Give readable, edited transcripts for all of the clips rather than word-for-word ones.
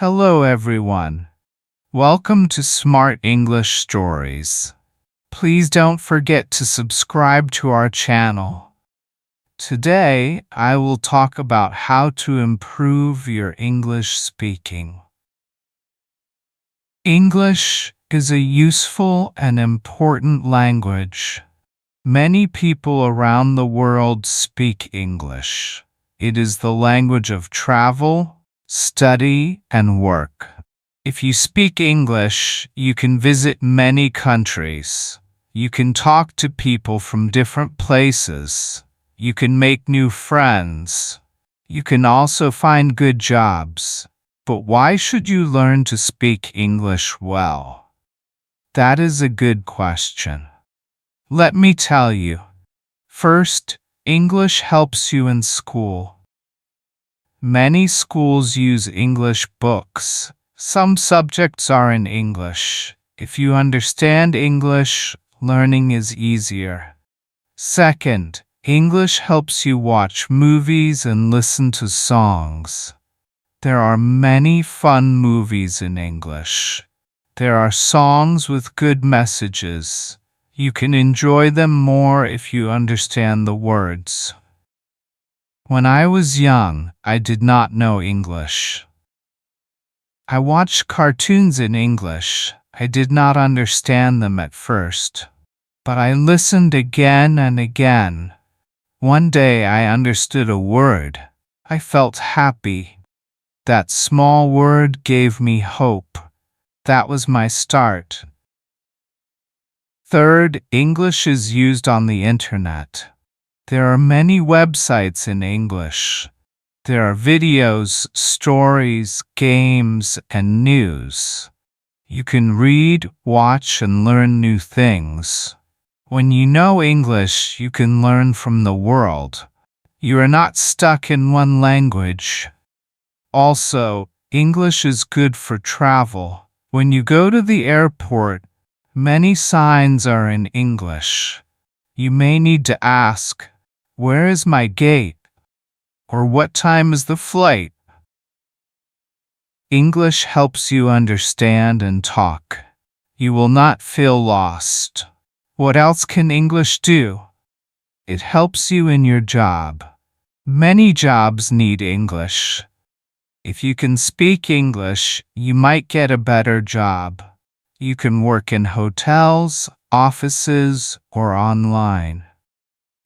Hello everyone. Welcome to Smart English Stories. Please don't forget to subscribe to our channel. Today, I will talk about how to improve your English speaking. English is a useful and important language. Many people around the world speak English. It is the language of travel, study, and work. If you speak English, you can visit many countries. You can talk to people from different places. You can make new friends. You can also find good jobs. But why should you learn to speak English well? That is a good question. Let me tell you. First, English helps you in school. Many schools use English books. Some subjects are in English. If you understand English, learning is easier. Second, English helps you watch movies and listen to songs. There are many fun movies in English. There are songs with good messages. You can enjoy them more if you understand the words. When I was young, I did not know English. I watched cartoons in English. I did not understand them at first, but I listened again and again. One day I understood a word. I felt happy. That small word gave me hope. That was my start. Third, English is used on the internet. There are many websites in English. There are videos, stories, games, and news. You can read, watch, and learn new things. When you know English, you can learn from the world. You are not stuck in one language. Also, English is good for travel. When you go to the airport, many signs are in English. You may need to ask, "Where is my gate?" or "What time is the flight?" English helps you understand and talk. You will not feel lost. What else can English do? It helps you in your job. Many jobs need English. If you can speak English, you might get a better job. You can work in hotels, offices, or online.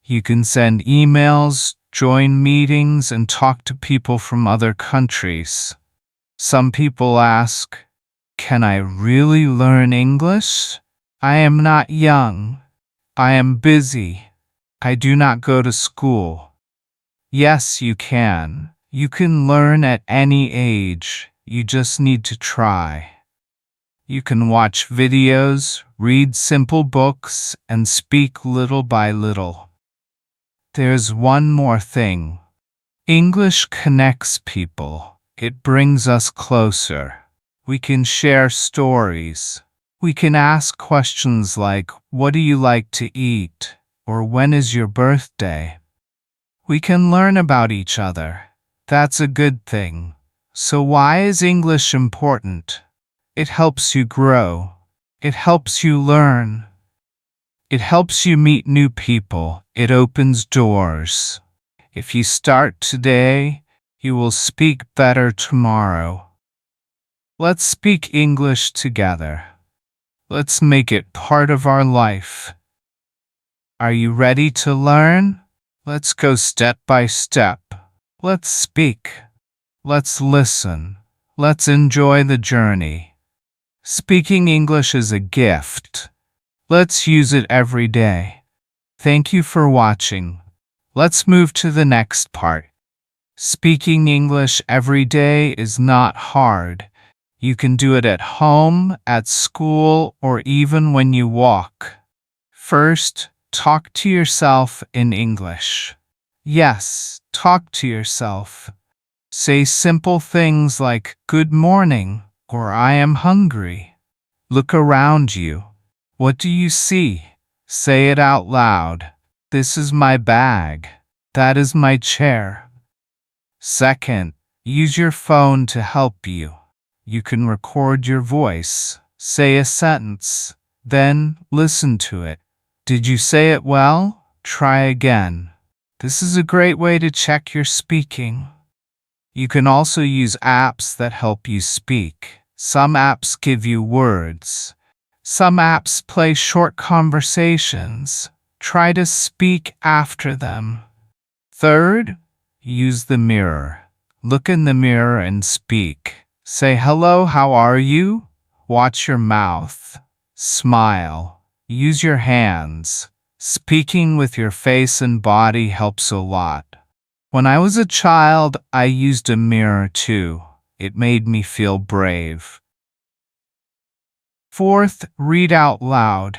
You can send emails, join meetings, and talk to people from other countries. Some people ask, "Can I really learn English? I am not young. I am busy. I do not go to school." Yes, you can. You can learn at any age. You just need to try. You can watch videos, read simple books, and speak little by little. There's one more thing. English connects people. It brings us closer. We can share stories. We can ask questions like, "What do you like to eat?" or "When is your birthday?" We can learn about each other. That's a good thing. So why is English important? It helps you grow. It helps you learn. It helps you meet new people. It opens doors. If you start today, you will speak better tomorrow. Let's speak English together. Let's make it part of our life. Are you ready to learn? Let's go step by step. Let's speak. Let's listen. Let's enjoy the journey. Speaking English is a gift. Let's use it every day. Thank you for watching. Let's move to the next part. Speaking English every day is not hard. You can do it at home, at school, or even when you walk. First, talk to yourself in English. Yes, talk to yourself. Say simple things like "Good morning" or "I am hungry." Look around you. What do you see? Say it out loud. "This is my bag. That is my chair." Second, use your phone to help you. You can record your voice, say a sentence, then listen to it. Did you say it well? Try again. This is a great way to check your speaking. You can also use apps that help you speak. Some apps give you words. Some apps play short conversations. Try to speak after them. Third, use the mirror. Look in the mirror and speak. Say, "Hello, how are you?" Watch your mouth. Smile. Use your hands. Speaking with your face and body helps a lot. When I was a child, I used a mirror too. It made me feel brave. Fourth, read out loud.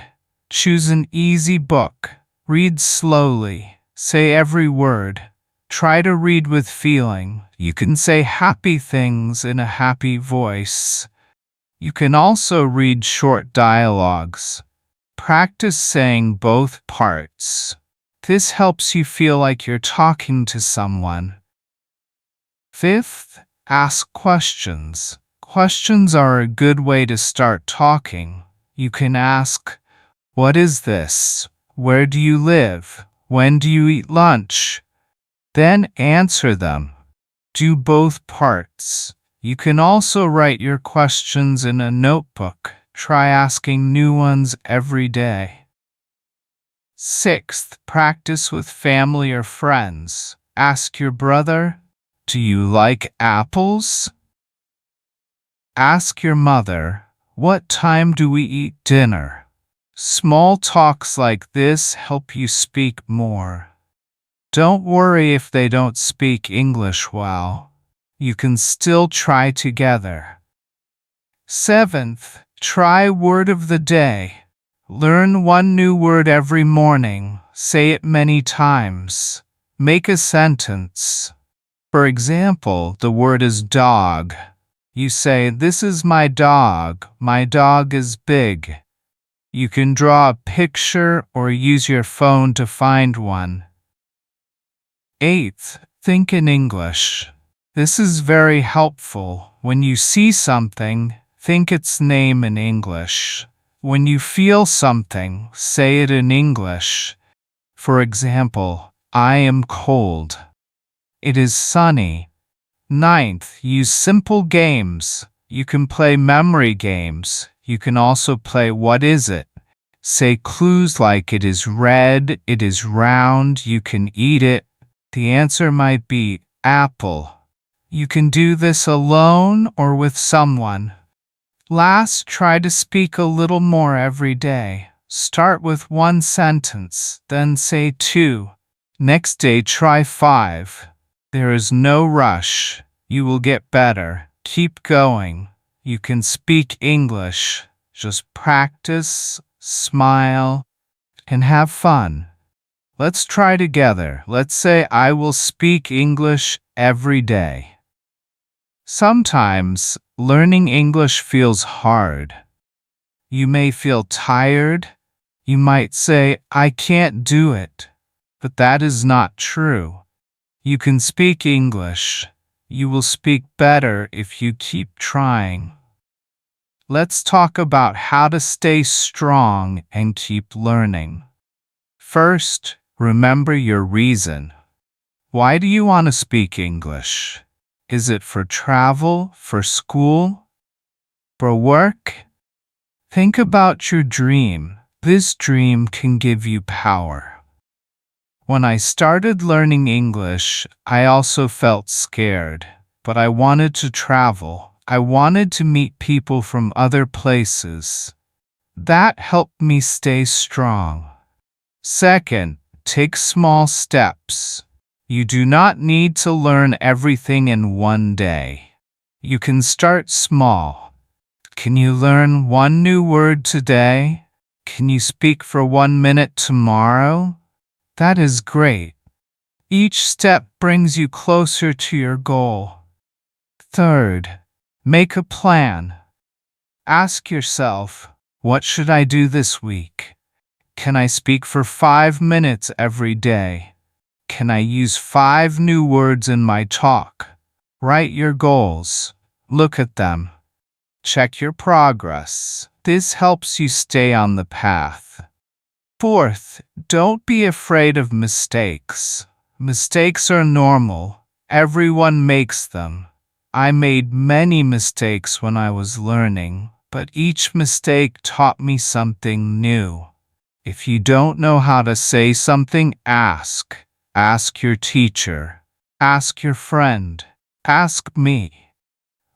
Choose an easy book. Read slowly. Say every word. Try to read with feeling. You can say happy things in a happy voice. You can also read short dialogues. Practice saying both parts. This helps you feel like you're talking to someone. Fifth, ask questions. Questions are a good way to start talking. You can ask, "What is this? Where do you live? When do you eat lunch?" Then answer them. Do both parts. You can also write your questions in a notebook. Try asking new ones every day. Sixth, practice with family or friends. Ask your brother, "Do you like apples?" Ask your mother, "What time do we eat dinner?" Small talks like this help you speak more. Don't worry if they don't speak English well. You can still try together. Seventh, try word of the day. Learn one new word every morning. Say it many times. Make a sentence. For example, the word is dog. You say, "This is my dog. My dog is big." You can draw a picture or use your phone to find one. Eighth, think in English. This is very helpful. When you see something, think its name in English. When you feel something, say it in English. For example, "I am cold." "It is sunny." Ninth, use simple games. You can play memory games. You can also play "What is it?" Say clues like "It is red," "It is round," "You can eat it." The answer might be apple. You can do this alone or with someone. Last, try to speak a little more every day. Start with one sentence, then say 2. Next day, try 5. There is no rush. You will get better. Keep going. You can speak English. Just practice, smile, and have fun. Let's try together. Let's say, "I will speak English every day." Sometimes, learning English feels hard. You may feel tired. You might say, "I can't do it." But that is not true. You can speak English. You will speak better if you keep trying. Let's talk about how to stay strong and keep learning. First, remember your reason. Why do you want to speak English? Is it for travel, for school, for work? Think about your dream. This dream can give you power. When I started learning English, I also felt scared, but I wanted to travel. I wanted to meet people from other places. That helped me stay strong. Second, take small steps. You do not need to learn everything in one day. You can start small. Can you learn one new word today? Can you speak for 1 minute tomorrow? That is great. Each step brings you closer to your goal. Third, make a plan. Ask yourself, what should I do this week? Can I speak for 5 minutes every day? Can I use 5 new words in my talk? Write your goals. Look at them. Check your progress. This helps you stay on the path. Fourth, don't be afraid of mistakes. Mistakes are normal. Everyone makes them. I made many mistakes when I was learning, but each mistake taught me something new. If you don't know how to say something, ask. Ask your teacher. Ask your friend. Ask me.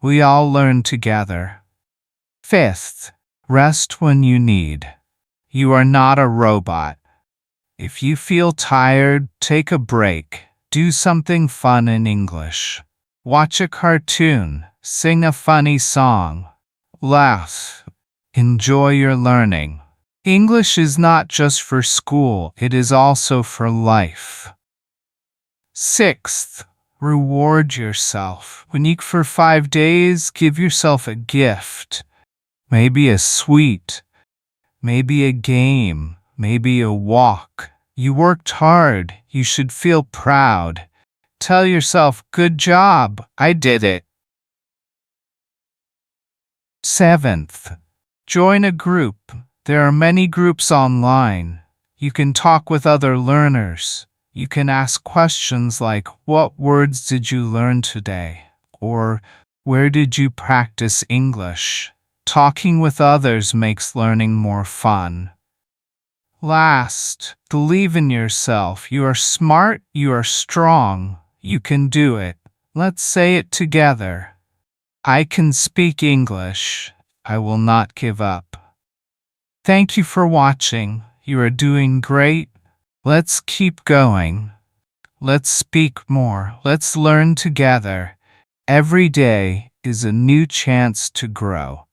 We all learn together. Fifth, rest when you need. You are not a robot. If you feel tired, take a break. Do something fun in English. Watch a cartoon. Sing a funny song. Laugh. Enjoy your learning. English is not just for school, it is also for life. Sixth, reward yourself. When you for 5 days, give yourself a gift. Maybe a sweet, maybe a game, maybe a walk. You worked hard, you should feel proud. Tell yourself, good job, I did it. Seventh, join a group. There are many groups online. You can talk with other learners. You can ask questions like, what words did you learn today? Or, where did you practice English? Talking with others makes learning more fun. Last, believe in yourself. You are smart, you are strong, you can do it. Let's say it together. I can speak English. I will not give up. Thank you for watching. You are doing great. Let's keep going. Let's speak more. Let's learn together. Every day is a new chance to grow.